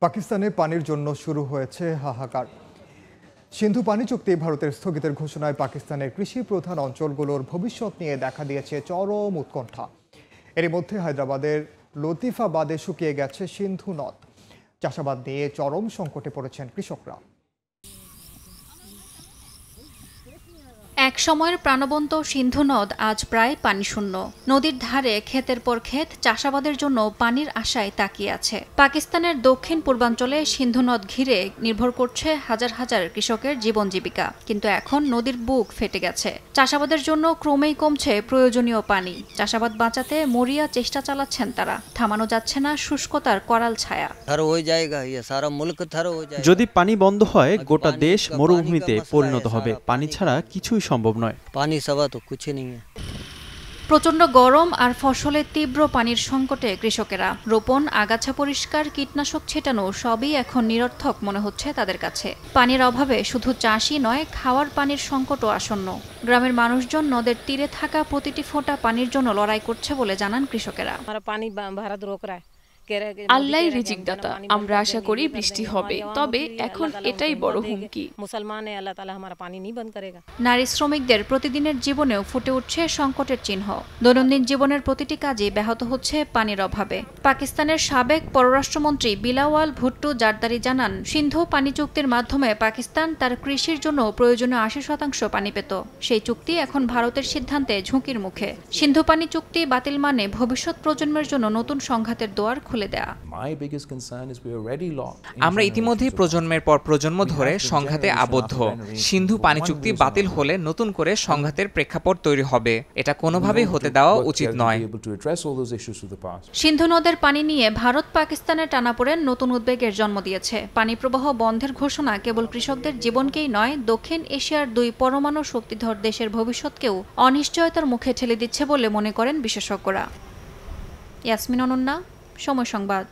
পাকিস্তানে পানির জন্য শুরু হয়েছে হাহাকার। সিন্ধু পানি চুক্তি ভারতের স্থগিতের ঘোষণায় পাকিস্তানের কৃষি প্রধান অঞ্চলগুলোর ভবিষ্যৎ নিয়ে দেখা দিয়েছে চরম উৎকণ্ঠা। এরই মধ্যে হায়দ্রাবাদের লতিফাবাদে শুকিয়ে গেছে সিন্ধু নদ। চাষাবাদ নিয়ে চরম সংকটে পড়েছেন কৃষকরা। এক সময়ের প্রাণবন্ত সিন্ধু নদ আজ প্রায় পানিশূন্য। নদীর ধারে ক্ষেতের পর ক্ষেত চাষাবাদের জন্য পানির আশায় তাকিয়ে আছে। পাকিস্তানের দক্ষিণ পূর্বাঞ্চলে সিন্ধু নদ ঘিরে নির্ভর করছে হাজার হাজার কৃষকের জীবন জীবিকা। কিন্তু এখন নদীর বুক ফেটে গেছে। চাষাবাদের জন্য ক্রমেই কমছে প্রয়োজনীয় পানি। চাষাবাদ বাঁচাতে মরিয়া চেষ্টা চালাচ্ছেন তারা। থামানো যাচ্ছে না শুষ্কতার করাল ছায়া। যদি পানি বন্ধ হয় গোটা দেশ মরুভূমিতে পরিণত হবে। পানি ছাড়া কিছুই সম্ভব নয়। প্রচণ্ড গরম আর ফসলের তীব্র পানির সংকটে কৃষকেরা রোপণ, আগাছা পরিষ্কার, কীটনাশক ছেটানো সবই এখন নিরর্থক মনে হচ্ছে তাদের কাছে। পানির অভাবে শুধু চাষই নয়, খাওয়ার পানির সংকটও আসন্ন। গ্রামের মানুষজন নদের তীরে থাকা প্রতিটি ফোঁটা পানির জন্য লড়াই করছে বলে জানান কৃষকেরা। আল্লাহই রিজিক দাতা, আমরা আশা করি বৃষ্টি হবে, তবে এখন এটাই বড় হুমকি। নারী শ্রমিকদের প্রতিদিনের জীবনেও ফুটে উঠছে সংকটের চিহ্ন। দৈনন্দিন জীবনের প্রতিটি কাজই ব্যাহত হচ্ছে পানির অভাবে। পাকিস্তানের সাবেক পররাষ্ট্রমন্ত্রী বিলাওয়াল ভুট্টো জারদারি জানান, সিন্ধু পানি চুক্তির মাধ্যমে পাকিস্তান তার কৃষির জন্য প্রয়োজনীয় 80% পানি পেত। সেই চুক্তি এখন ভারতের সিদ্ধান্তে ঝুঁকির মুখে। সিন্ধু পানি চুক্তি বাতিল মানে ভবিষ্যৎ প্রজন্মের জন্য নতুন সংঘাতের দুয়ার খুলে দেয়া। আমরা ইতিমধ্যেই প্রজন্মের পর প্রজন্ম ধরে সংঘাতে আবদ্ধ। সিন্ধু পানি চুক্তি বাতিল হলে নতুন করে সংঘাতের প্রেক্ষাপট তৈরি হবে। এটা কোনোভাবেই হতে দেওয়া উচিত নয়। সিন্ধু নদের পানি নিয়ে ভারত পাকিস্তানের টানাপোড়েন নতুন উদ্বেগের জন্ম দিয়েছে। পানি প্রবাহ বন্ধের ঘোষণা কেবল কৃষকদের জীবনকেই নয়, দক্ষিণ এশিয়ার দুই পরমাণু শক্তিধর দেশের ভবিষ্যৎকেও অনিশ্চয়তার মুখে ঠেলে দিচ্ছে বলে মনে করেন বিশেষজ্ঞরা। ইয়াসমিন অনন্যা, সময় সংবাদ।